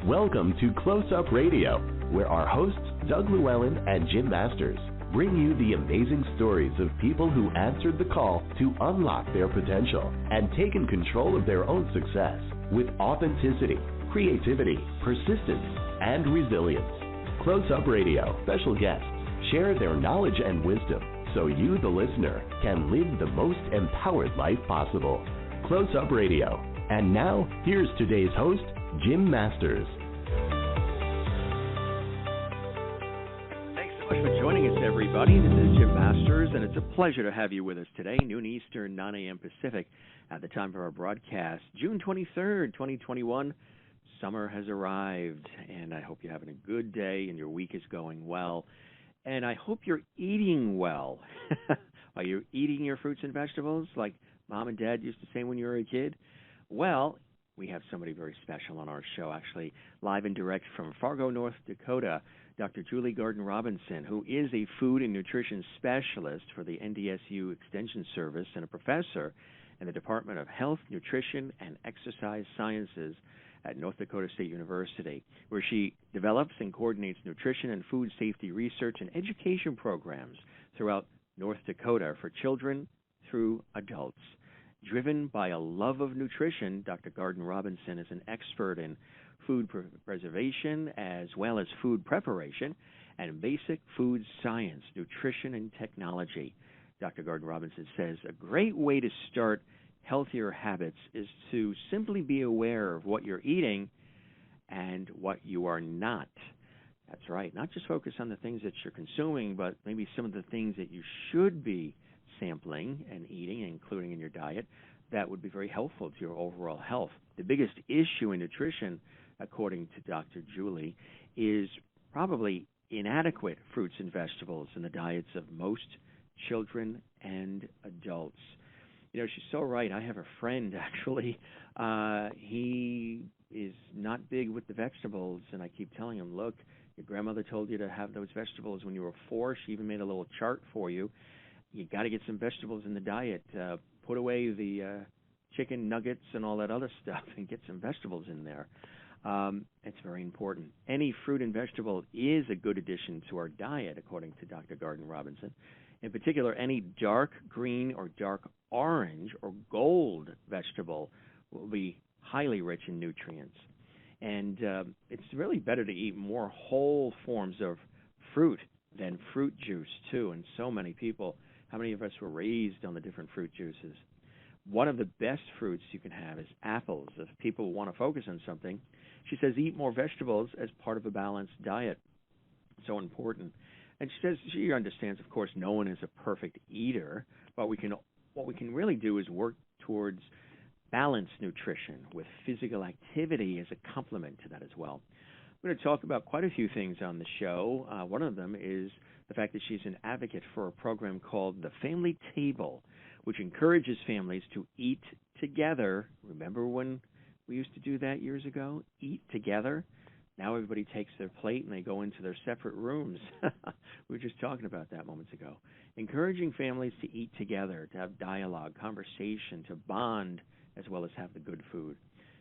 Welcome to Close Up Radio, where our hosts, Doug Llewellyn and Jim Masters, bring you the amazing stories of people who answered the call to unlock their potential and taken control of their own success with authenticity, creativity, persistence, and resilience. Close Up Radio special guests share their knowledge and wisdom so you, the listener, can live the most empowered life possible. Close Up Radio. And now, here's today's host, Jim Masters. Thanks so much for joining us, everybody. This is Jim Masters, and it's a pleasure to have you with us today, noon Eastern, 9 a.m. Pacific, at the time of our broadcast, June 23rd, 2021. Summer has arrived, and I hope you're having a good day and your week is going well. And I hope you're eating well. Are you eating your fruits and vegetables like Mom and Dad used to say when you were a kid? Well, we have somebody very special on our show, actually, live and direct from Fargo, North Dakota, Dr. Julie Garden-Robinson, who is a food and nutrition specialist for the NDSU Extension Service and a professor in the Department of Health, Nutrition, and Exercise Sciences at North Dakota State University, where she develops and coordinates nutrition and food safety research and education programs throughout North Dakota for children through adults. Driven by a love of nutrition, Dr. Garden-Robinson is an expert in food preservation as well as food preparation and basic food science, nutrition, and technology. Dr. Garden-Robinson says a great way to start healthier habits is to simply be aware of what you're eating and what you are not. That's right. Not just focus on the things that you're consuming, but maybe some of the things that you should be sampling and eating, including in your diet. That would be very helpful to your overall health. The biggest issue in nutrition, according to Dr. Julie, is probably inadequate fruits and vegetables in the diets of most children and adults. You know, she's so right. I have a friend, actually. He is not big with the vegetables, and I keep telling him, look, your grandmother told you to have those vegetables when you were 4. She even made a little chart for you. You got to get some vegetables in the diet. Put away the chicken nuggets and all that other stuff and get some vegetables in there. It's very important. Any fruit and vegetable is a good addition to our diet, according to Dr. Garden-Robinson. In particular, any dark green or dark orange or gold vegetable will be highly rich in nutrients. And it's really better to eat more whole forms of fruit than fruit juice, too. And so many people, how many of us were raised on the different fruit juices? One of the best fruits you can have is apples. If people want to focus on something, she says eat more vegetables as part of a balanced diet. So important. And she says she understands, of course, no one is a perfect eater, but what we can really do is work towards balanced nutrition with physical activity as a complement to that as well. We're going to talk about quite a few things on the show. One of them is the fact that she's an advocate for a program called the Family Table, which encourages families to eat together. Remember when we used to do that years ago? Eat together. Now everybody takes their plate and they go into their separate rooms. We were just talking about that moments ago. Encouraging families to eat together, to have dialogue, conversation, to bond, as well as have the good food.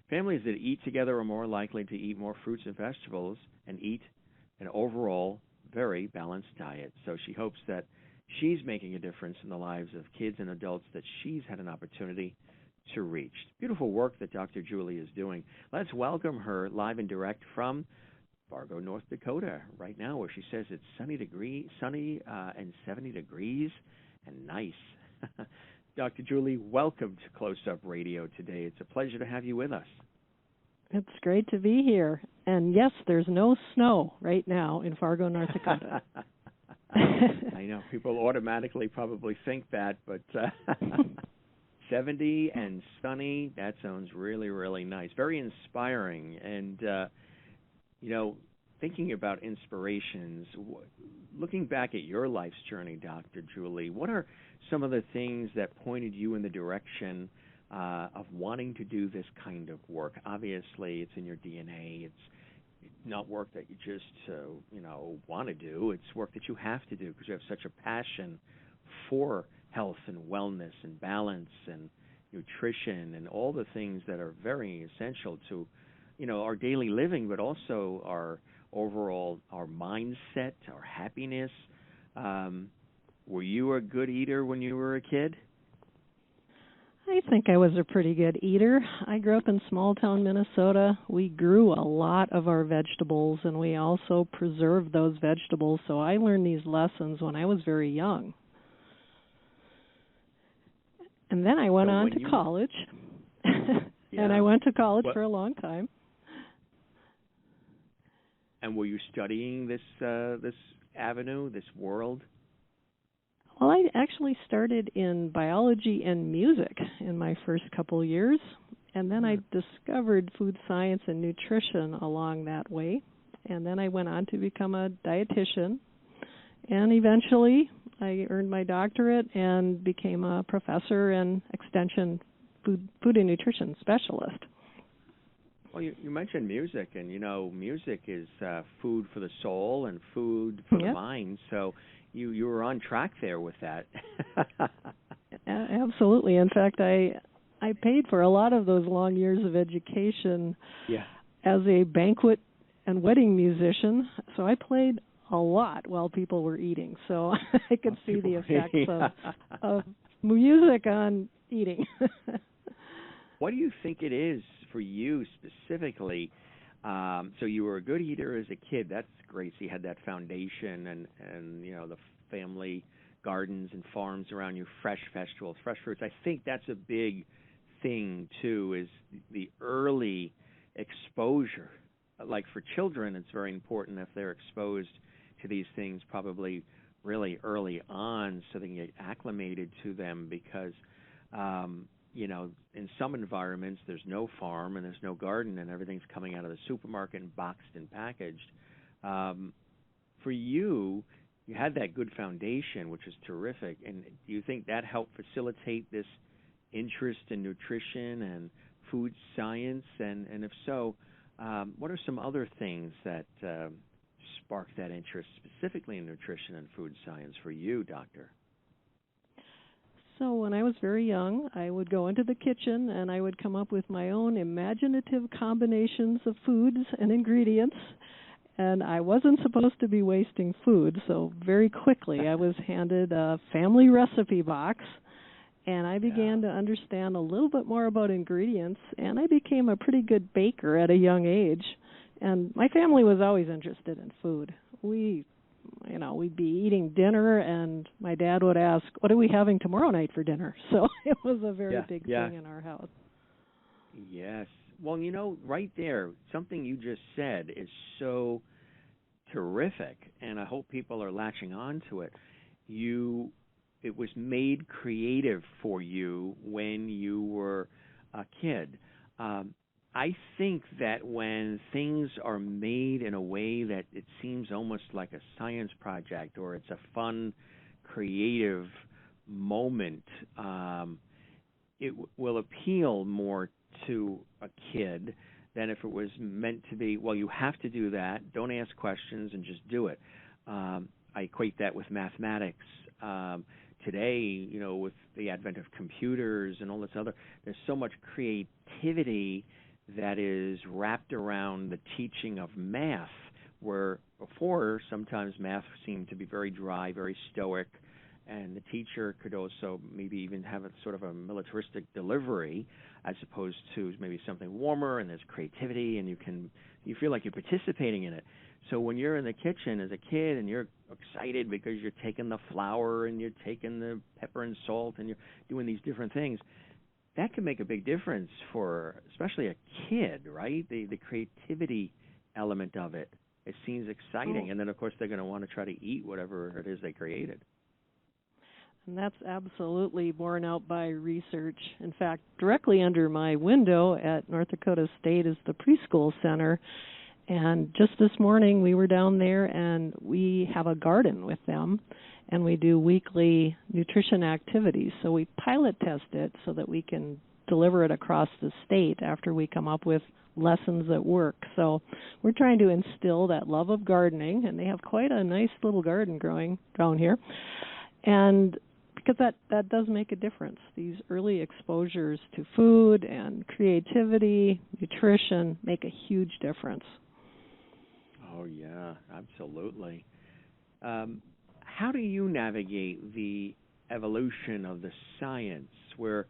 Families that eat together are more likely to eat more fruits and vegetables and eat an overall very balanced diet. So she hopes that she's making a difference in the lives of kids and adults that she's had an opportunity to reach. Beautiful work that Dr. Julie is doing. Let's welcome her live and direct from Fargo, North Dakota, right now, where she says it's sunny and 70 degrees and nice. Dr. Julie, welcome to Close Up Radio today. It's a pleasure to have you with us. It's great to be here. And yes, there's no snow right now in Fargo, North Dakota. I know. People automatically probably think that, but 70 and sunny, that sounds really, really nice. Very inspiring. And, thinking about inspirations, looking back at your life's journey, Dr. Julie, what are some of the things that pointed you in the direction of wanting to do this kind of work? Obviously, it's in your DNA. It's not work that you just, want to do. It's work that you have to do because you have such a passion for health and wellness and balance and nutrition and all the things that are very essential to our daily living, but also our overall, our mindset, our happiness. Were you a good eater when you were a kid? I think I was a pretty good eater. I grew up in small-town Minnesota. We grew a lot of our vegetables, and we also preserved those vegetables, so I learned these lessons when I was very young. And then I went on to college, and I went to college for a long time. And were you studying this avenue, this world? Well, I actually started in biology and music in my first couple years, and then I discovered food science and nutrition along that way, and then I went on to become a dietitian, and eventually I earned my doctorate and became a professor and extension food and nutrition specialist. Well, you mentioned music, and music is food for the soul and food for the mind, so you were on track there with that. Absolutely. In fact, I paid for a lot of those long years of education as a banquet and wedding musician, so I played a lot while people were eating, so I could see the effects of music on eating. What do you think it is for you specifically? So you were a good eater as a kid. That's great. So you had that foundation and the family gardens and farms around you, fresh vegetables, fresh fruits. I think that's a big thing, too, is the early exposure. Like for children, it's very important if they're exposed to these things probably really early on so they can get acclimated to them because in some environments, there's no farm and there's no garden and everything's coming out of the supermarket and boxed and packaged. For you, you had that good foundation, which is terrific. And do you think that helped facilitate this interest in nutrition and food science? And if so, what are some other things that sparked that interest specifically in nutrition and food science for you, Doctor? So when I was very young, I would go into the kitchen and I would come up with my own imaginative combinations of foods and ingredients. And I wasn't supposed to be wasting food, so very quickly I was handed a family recipe box, and I began to understand a little bit more about ingredients, and I became a pretty good baker at a young age. And my family was always interested in food. We'd be eating dinner, and my dad would ask, "What are we having tomorrow night for dinner?" So it was a very big thing in our house. Yes. Well, right there, something you just said is so terrific, and I hope people are latching on to it. It was made creative for you when you were a kid. I think that when things are made in a way that it seems almost like a science project or it's a fun, creative moment, it will appeal more to a kid than if it was meant to be, well, you have to do that, don't ask questions, and just do it. I equate that with mathematics. Today, with the advent of computers and all this there's so much creativity that is wrapped around the teaching of math, where before sometimes math seemed to be very dry, very stoic, and the teacher could also maybe even have a sort of a militaristic delivery as opposed to maybe something warmer, and there's creativity, and you feel like you're participating in it. So when you're in the kitchen as a kid and you're excited because you're taking the flour and you're taking the pepper and salt and you're doing these different things, that can make a big difference for especially a kid, right? The creativity element of it. It seems exciting. And then, of course, they're going to want to try to eat whatever it is they created. And that's absolutely borne out by research. In fact, directly under my window at North Dakota State is the preschool center. And just this morning we were down there and we have a garden with them. And we do weekly nutrition activities. So we pilot test it so that we can deliver it across the state after we come up with lessons at work. So we're trying to instill that love of gardening, and they have quite a nice little garden growing down here. And because that does make a difference. These early exposures to food and creativity, nutrition make a huge difference. Oh, yeah, absolutely. How do you navigate the evolution of the science where,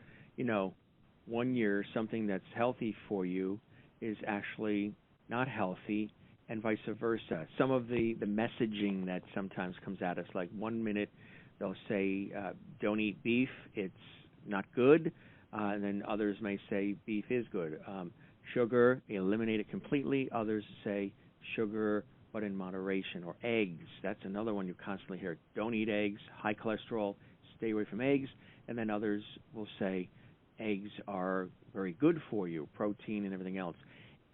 1 year something that's healthy for you is actually not healthy and vice versa? Some of the messaging that sometimes comes at us, like 1 minute they'll say, don't eat beef, it's not good, and then others may say beef is good. Sugar, eliminate it completely. Others say sugar, but in moderation. Or eggs, that's another one you constantly hear. Don't eat eggs, high cholesterol, stay away from eggs. And then others will say eggs are very good for you, protein and everything else.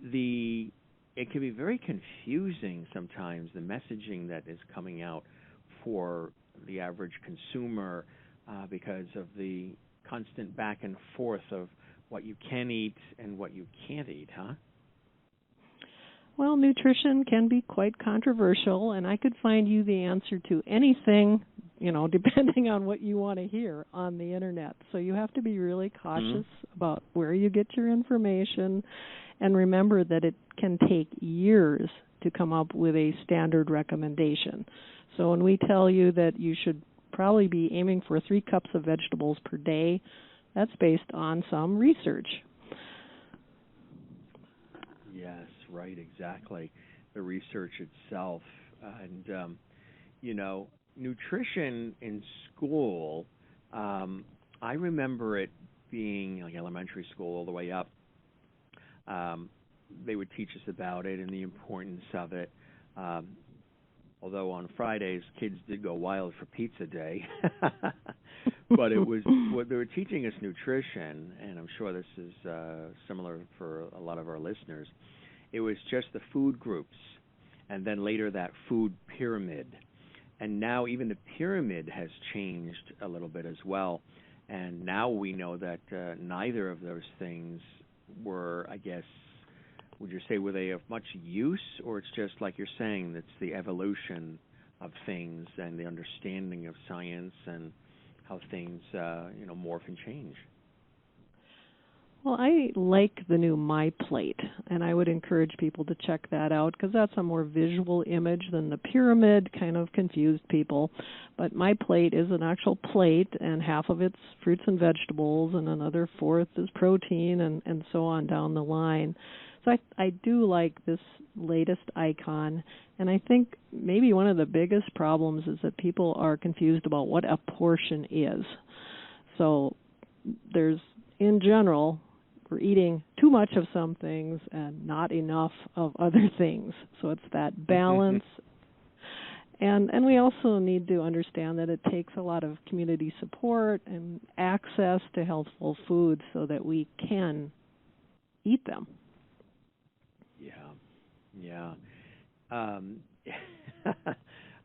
It can be very confusing sometimes, the messaging that is coming out for the average consumer because of the constant back and forth of what you can eat and what you can't eat, huh? Well, nutrition can be quite controversial, and I could find you the answer to anything, depending on what you want to hear on the Internet. So you have to be really cautious about where you get your information, and remember that it can take years to come up with a standard recommendation. So when we tell you that you should probably be aiming for 3 cups of vegetables per day, that's based on some research. Yes, right, exactly. The research itself. And, nutrition in school, I remember it being like elementary school all the way up. They would teach us about it and the importance of it. Although on Fridays, kids did go wild for pizza day. But it was what they were teaching us nutrition, and I'm sure this is similar for a lot of our listeners. It was just the food groups, and then later that food pyramid. And now even the pyramid has changed a little bit as well. And now we know that neither of those things were, I guess, would you say, were they of much use, or it's just like you're saying, it's the evolution of things and the understanding of science and how things, morph and change? Well, I like the new My Plate, and I would encourage people to check that out because that's a more visual image than the pyramid, kind of confused people. But My Plate is an actual plate, and half of it's fruits and vegetables, and another fourth is protein, and so on down the line. So I do like this latest icon, and I think maybe one of the biggest problems is that people are confused about what a portion is. So there's, in general, we're eating too much of some things and not enough of other things. So it's that balance. And we also need to understand that it takes a lot of community support and access to healthful foods so that we can eat them. Yeah. I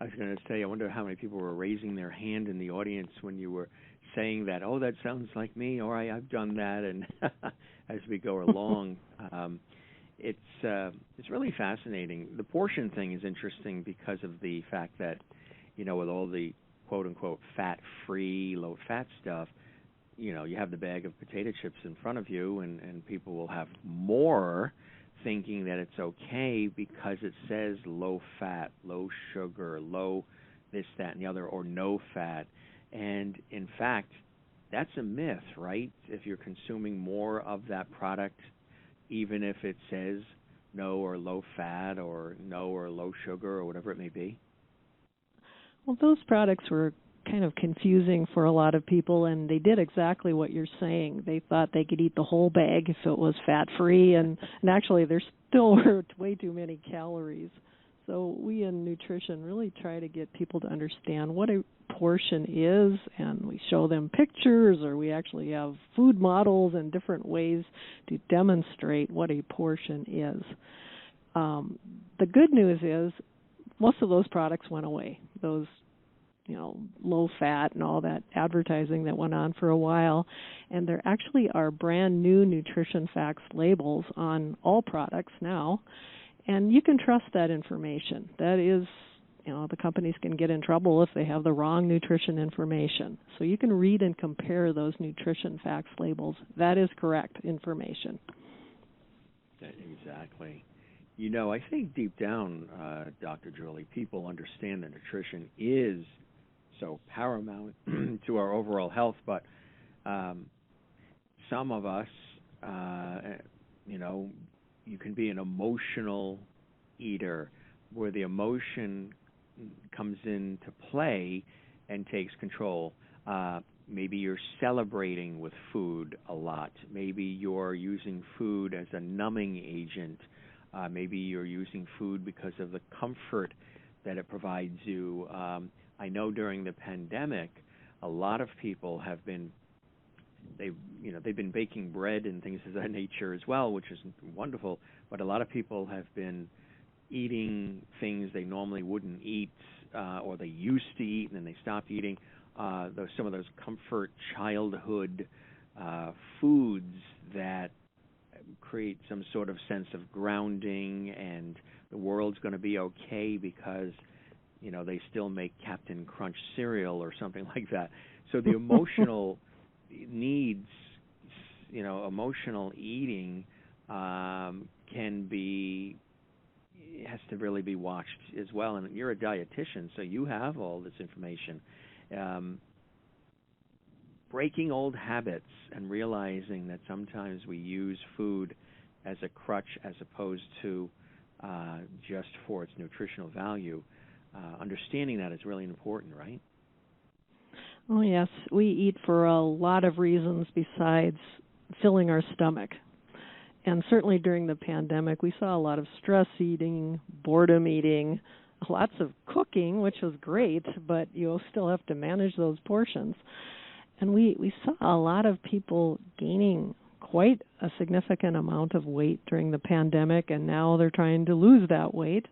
was going to say, I wonder how many people were raising their hand in the audience when you were saying that. Oh, that sounds like me, or I've done that, and as we go along, it's really fascinating. The portion thing is interesting because of the fact that, with all the quote-unquote fat-free, low-fat stuff, you have the bag of potato chips in front of you, and people will have more, thinking that it's okay because it says low fat, low sugar, low this, that, and the other, or no fat. And in fact, that's a myth, right? If you're consuming more of that product, even if it says no or low fat or no or low sugar or whatever it may be. Well, those products were kind of confusing for a lot of people, and they did exactly what you're saying. They thought they could eat the whole bag if it was fat-free, and actually there still were way too many calories. So we in nutrition really try to get people to understand what a portion is, and we show them pictures, or we actually have food models and different ways to demonstrate what a portion is. The good news is most of those products went away. Those low fat and all that advertising that went on for a while. And there actually are brand new nutrition facts labels on all products now. And you can trust that information. That is the companies can get in trouble if they have the wrong nutrition information. So you can read and compare those nutrition facts labels. That is correct information. Exactly. I think deep down, Dr. Julie, people understand that nutrition is so paramount to our overall health, but some of us, you can be an emotional eater where the emotion comes into play and takes control. Maybe you're celebrating with food a lot. Maybe you're using food as a numbing agent. Maybe you're using food because of the comfort that it provides you. I know during the pandemic, a lot of people have been they've been baking bread and things of that nature as well, which is wonderful. But a lot of people have been eating things they normally wouldn't eat, or they used to eat and then they stopped eating. Some of those comfort childhood foods that create some sort of sense of grounding and the world's going to be okay because they still make Captain Crunch cereal or something like that. So the emotional needs, emotional eating has to really be watched as well. And you're a dietitian, so you have all this information. Breaking old habits and realizing that sometimes we use food as a crutch as opposed to just for its nutritional value. Understanding that is really important, right? Oh, yes. We eat for a lot of reasons besides filling our stomach. And certainly during the pandemic, we saw a lot of stress eating, boredom eating, lots of cooking, which was great, but you still have to manage those portions. And we saw a lot of people gaining quite a significant amount of weight during the pandemic, and now they're trying to lose that weight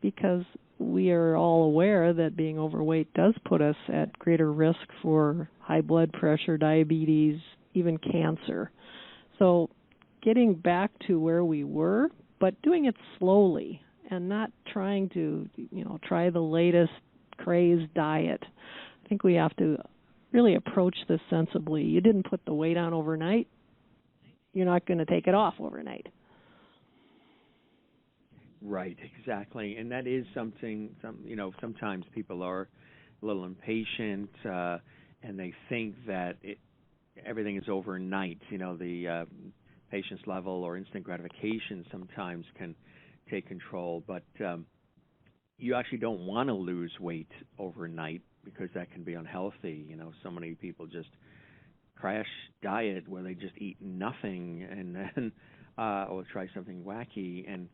because we are all aware that being overweight does put us at greater risk for high blood pressure, diabetes, even cancer. So getting back to where we were, but doing it slowly and not trying to, try the latest crazed diet. I think we have to really approach this sensibly. You didn't put the weight on overnight. You're not going to take it off overnight. Right, exactly. And that is something, sometimes people are a little impatient and they think that everything is overnight. The patience level or instant gratification sometimes can take control. But you actually don't want to lose weight overnight because that can be unhealthy. So many people just crash diet where they just eat nothing and then or try something wacky. And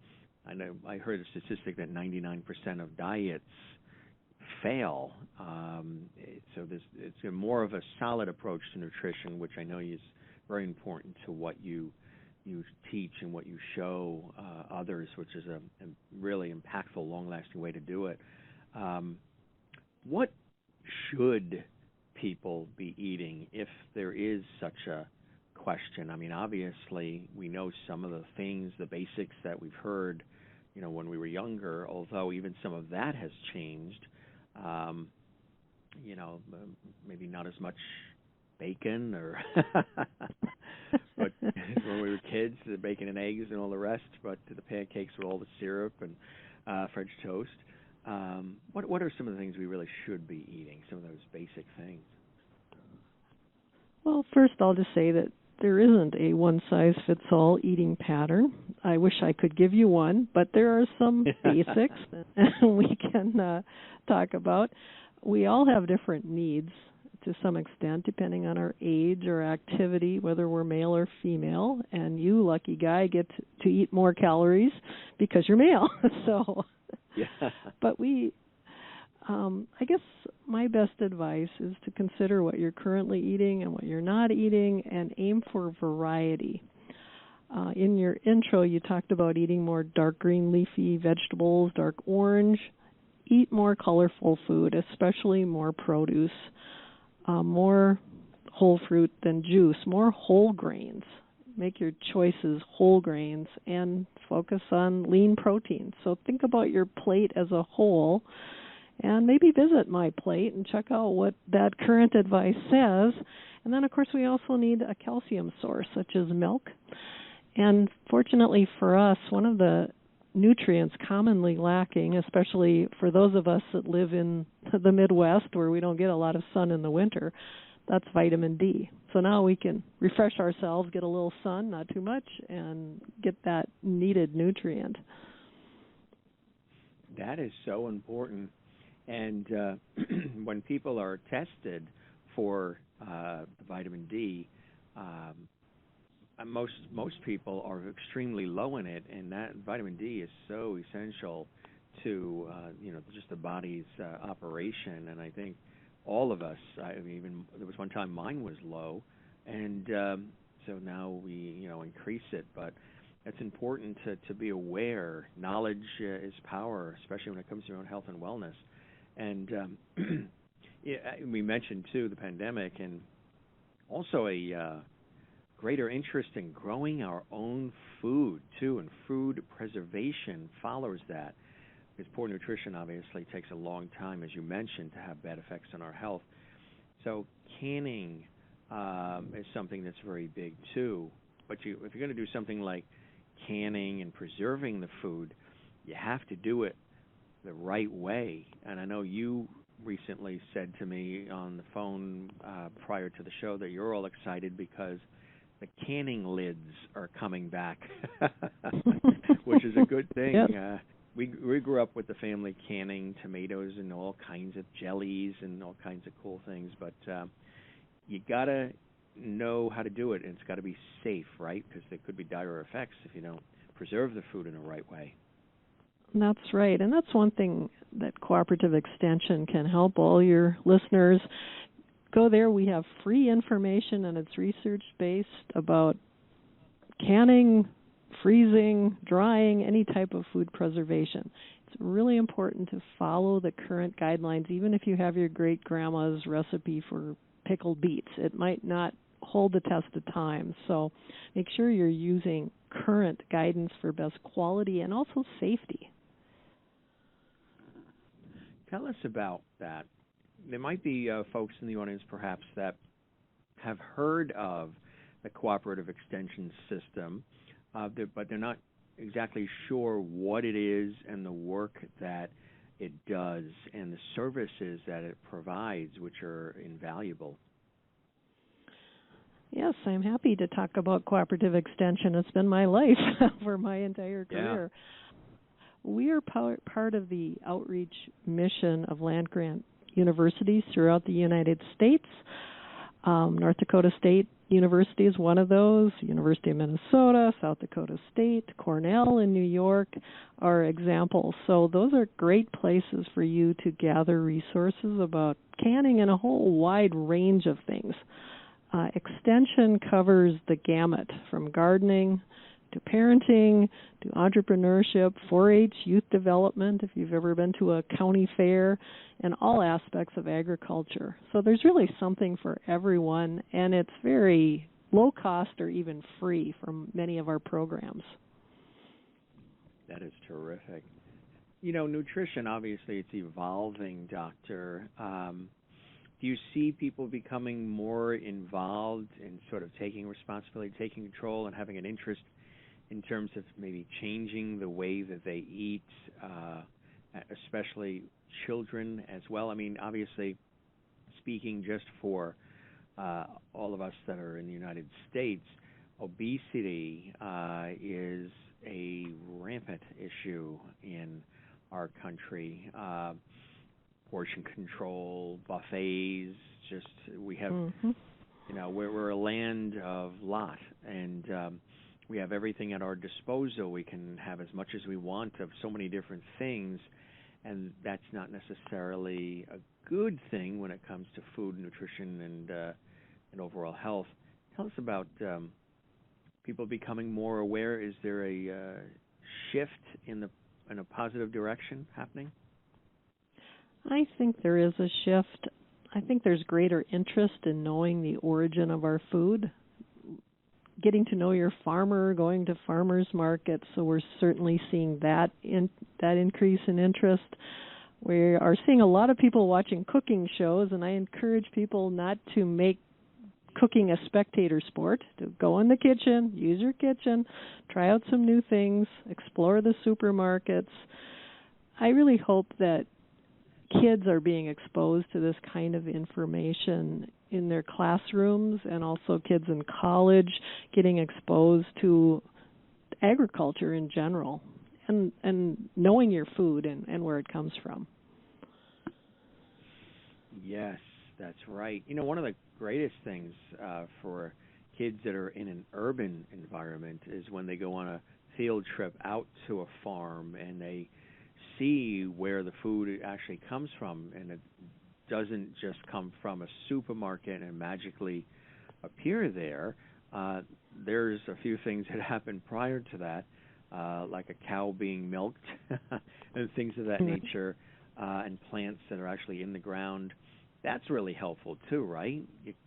I heard a statistic that 99% of diets fail. So it's more of a solid approach to nutrition, which I know is very important to what you teach and what you show others, which is a really impactful, long-lasting way to do it. What should people be eating if there is such a question? I mean, obviously, we know some of the things, the basics that we've heard, when we were younger, although even some of that has changed. Maybe not as much bacon or but when we were kids, the bacon and eggs and all the rest, but the pancakes with all the syrup and French toast. What are some of the things we really should be eating, some of those basic things? Well, first I'll just say that there isn't a one-size-fits-all eating pattern. I wish I could give you one, but there are some basics we can talk about. We all have different needs to some extent, depending on our age or activity, whether we're male or female. And you, lucky guy, get to eat more calories because you're male. So, yeah. But I guess my best advice is to consider what you're currently eating and what you're not eating and aim for variety. In your intro, you talked about eating more dark green leafy vegetables, dark orange. Eat more colorful food, especially more produce, more whole fruit than juice, more whole grains. make your choices whole grains, and focus on lean protein. So think about your plate as a whole, and maybe visit My Plate and check out what that current advice says. And then, of course, we also need a calcium source, such as milk. And fortunately for us, one of the nutrients commonly lacking, especially for those of us that live in the Midwest where we don't get a lot of sun in the winter, that's vitamin D. So now we can refresh ourselves, get a little sun, not too much, and get that needed nutrient. That is so important. And when people are tested for vitamin D, most people are extremely low in it, and that vitamin D is so essential to just the body's operation. And I think all of us, even there was one time mine was low, and so now we increase it. But it's important to be aware. Knowledge is power, especially when it comes to your own health and wellness. And we mentioned too the pandemic, and also a greater interest in growing our own food, too, and food preservation follows that. Because poor nutrition obviously takes a long time, as you mentioned, to have bad effects on our health. So canning is something that's very big, too. But if you're going to do something like canning and preserving the food, you have to do it the right way. And I know you recently said to me on the phone prior to the show that you're all excited because the canning lids are coming back, which is a good thing. Yep. We grew up with the family canning tomatoes and all kinds of jellies and all kinds of cool things, but you got to know how to do it, and it's got to be safe, right? Because there could be dire effects if you don't preserve the food in the right way. That's right, and that's one thing that Cooperative Extension can help all your listeners. Go there. We have free information, and it's research-based about canning, freezing, drying, any type of food preservation. It's really important to follow the current guidelines, even if you have your great-grandma's recipe for pickled beets. It might not hold the test of time, so make sure you're using current guidance for best quality and also safety. Tell us about that. There might be folks in the audience, perhaps, that have heard of the Cooperative Extension System, but they're not exactly sure what it is and the work that it does and the services that it provides, which are invaluable. Yes, I'm happy to talk about Cooperative Extension. It's been my life for my entire career. Yeah. We are part of the outreach mission of land-grant universities throughout the United States. North Dakota State University is one of those. University of Minnesota, South Dakota State, Cornell in New York are examples. So those are great places for you to gather resources about canning and a whole wide range of things. Extension covers the gamut from gardening to parenting, to entrepreneurship, 4-H, youth development, if you've ever been to a county fair, and all aspects of agriculture. So there's really something for everyone, and it's very low cost or even free from many of our programs. That is terrific. You know, nutrition, obviously, it's evolving, Doctor. Do you see people becoming more involved in sort of taking responsibility, taking control, and having an interest in terms of maybe changing the way that they eat, especially children as well? I mean, obviously, speaking just for all of us that are in the United States, obesity is a rampant issue in our country. Portion control, buffets, just we have, you know, we're a land of lot, and we have everything at our disposal. We can have as much as we want of so many different things, and that's not necessarily a good thing when it comes to food, nutrition, and overall health. Tell us about people becoming more aware. Is there a shift in a positive direction happening? I think there is a shift. I think there's greater interest in knowing the origin of our food. getting to know your farmer, going to farmers markets. So we're certainly seeing that increase in interest. We are seeing a lot of people watching cooking shows, and I encourage people not to make cooking a spectator sport. To go in the kitchen, use your kitchen, try out some new things, explore the supermarkets. I really hope that kids are being exposed to this kind of information in their classrooms, and also kids in college getting exposed to agriculture in general and knowing your food and where it comes from. Yes, that's right. You know, one of the greatest things for kids that are in an urban environment is when they go on a field trip out to a farm and they see where the food actually comes from, and it doesn't just come from a supermarket and magically appear there. There's a few things that happen prior to that, like a cow being milked and things of that nature, and plants that are actually in the ground. That's really helpful too, right?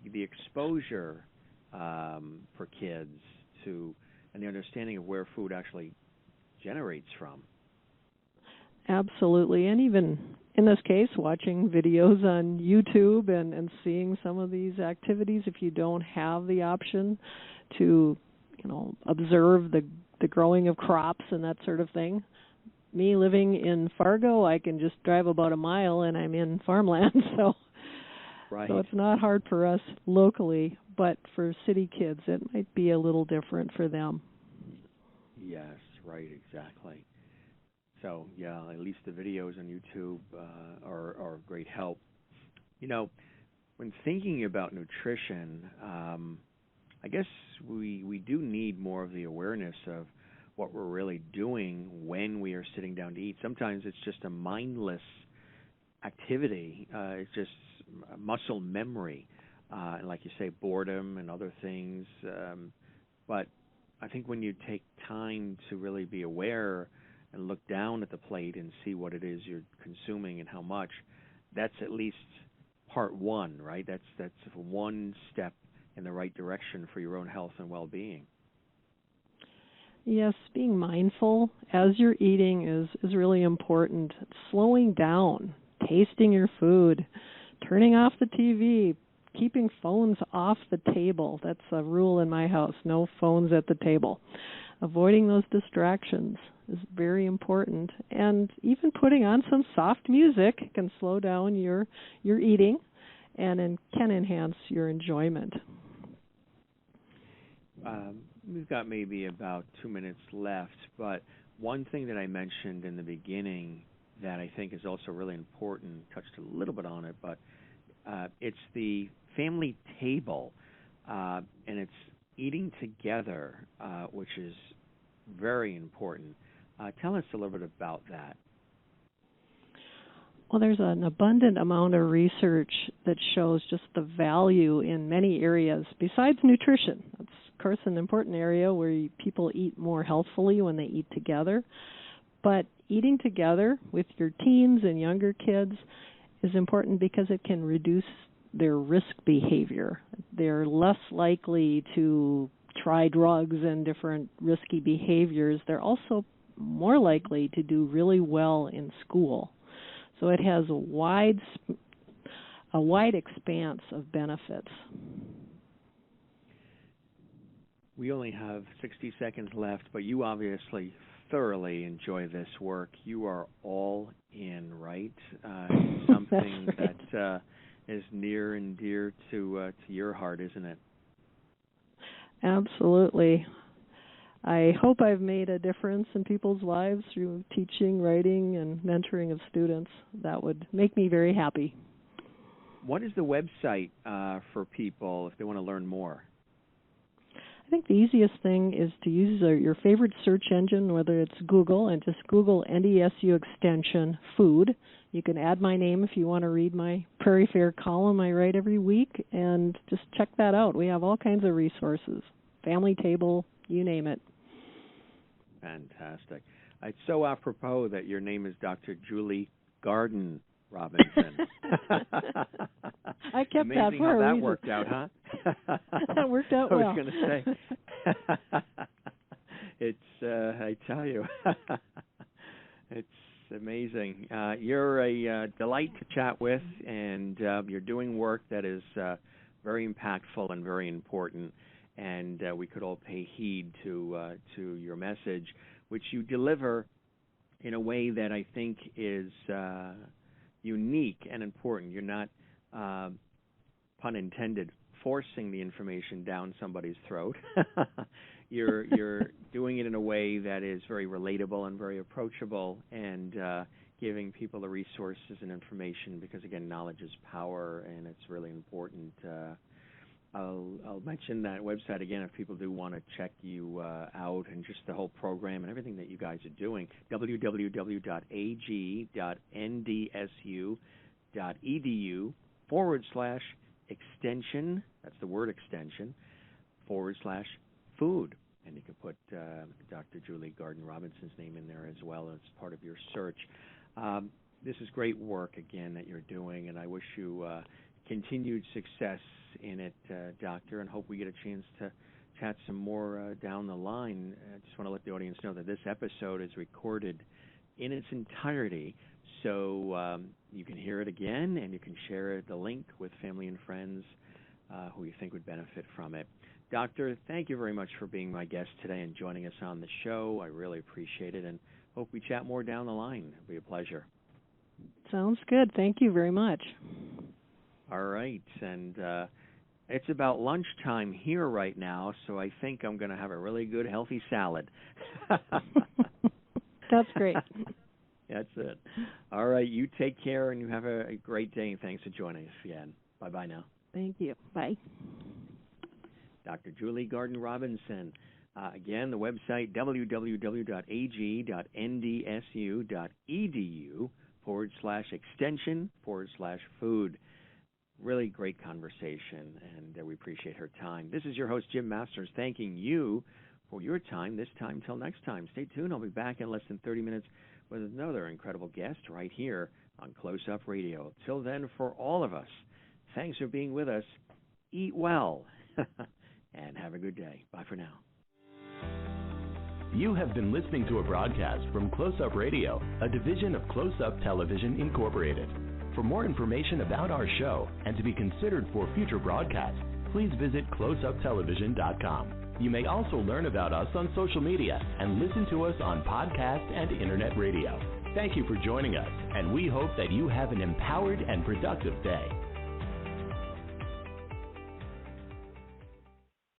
The exposure for kids to, and the understanding of where food actually generates from. Absolutely. And even in this case, watching videos on YouTube and seeing some of these activities, if you don't have the option to, observe the growing of crops and that sort of thing. Me living in Fargo, I can just drive about a mile and I'm in farmland, so it's not hard for us locally, but for city kids it might be a little different for them. Yes, right, exactly. So, yeah, at least the videos on YouTube are of great help. When thinking about nutrition, I guess we do need more of the awareness of what we're really doing when we are sitting down to eat. Sometimes it's just a mindless activity. It's just muscle memory, and like you say, boredom and other things. But I think when you take time to really be aware and look down at the plate and see what it is you're consuming and how much, that's at least part one, right? That's one step in the right direction for your own health and well-being. Yes, being mindful as you're eating is really important. Slowing down, tasting your food, turning off the TV, keeping phones off the table. That's a rule in my house, no phones at the table. Avoiding those distractions is very important. And even putting on some soft music can slow down your eating and can enhance your enjoyment. We've got maybe about 2 minutes left, but one thing that I mentioned in the beginning that I think is also really important, touched a little bit on it, but it's the family table, and it's eating together, which is very important. Tell us a little bit about that. Well, there's an abundant amount of research that shows just the value in many areas besides nutrition. That's, of course, an important area where people eat more healthfully when they eat together. But eating together with your teens and younger kids is important because it can reduce their risk behavior. They're less likely to try drugs and different risky behaviors. They're also more likely to do really well in school. So it has a wide expanse of benefits. We only have 60 seconds left, but you obviously thoroughly enjoy this work. You are all in, right? Something right. That is near and dear to your heart, isn't it? Absolutely. I hope I've made a difference in people's lives through teaching, writing, and mentoring of students. That would make me very happy. What is the website for people if they want to learn more? I think the easiest thing is to use your favorite search engine, whether it's Google, and just Google NDSU Extension Food. You can add my name if you want to read my Prairie Fair column I write every week, and just check that out. We have all kinds of resources, family table, you name it. Fantastic. It's so apropos that your name is Dr. Julie Garden Robinson. I kept Amazing that for how a that reason. worked out, huh? That worked out well. I was going to say. It's, I tell you, it's amazing. You're a delight to chat with, and you're doing work that is very impactful and very important. And we could all pay heed to your message, which you deliver in a way that I think is unique and important. You're not, pun intended, forcing the information down somebody's throat. You're doing it in a way that is very relatable and very approachable, and giving people the resources and information, because again, knowledge is power, and it's really important. I'll mention that website again if people do want to check you out, and just the whole program and everything that you guys are doing. www.ag.ndsu.edu/extension, that's the word extension, /food. And you can put Dr. Julie Garden-Robinson's name in there as well as part of your search. This is great work, again, that you're doing, and I wish you continued success in it, Doctor, and hope we get a chance to chat some more down the line. I just want to let the audience know that this episode is recorded in its entirety, so you can hear it again, and you can share the link with family and friends who you think would benefit from it. Doctor, thank you very much for being my guest today and joining us on the show. I really appreciate it, and hope we chat more down the line. It'll be a pleasure. Sounds good. Thank you very much. All right, and it's about lunchtime here right now, so I think I'm going to have a really good, healthy salad. That's great. That's it. All right, you take care, and you have a great day, and thanks for joining us again. Bye-bye now. Thank you. Bye. Dr. Julie Garden-Robinson. Again, the website, www.ag.ndsu.edu/extension/food. Really great conversation, and we appreciate her time. This is your host, Jim Masters, thanking you for your time this time. Till next time, stay tuned. I'll be back in less than 30 minutes with another incredible guest right here on Close Up Radio. Till then, for all of us, thanks for being with us. Eat well, and have a good day. Bye for now. You have been listening to a broadcast from Close Up Radio, a division of Close Up Television Incorporated. For more information about our show and to be considered for future broadcasts, please visit closeuptelevision.com. You may also learn about us on social media and listen to us on podcast and internet radio. Thank you for joining us, and we hope that you have an empowered and productive day.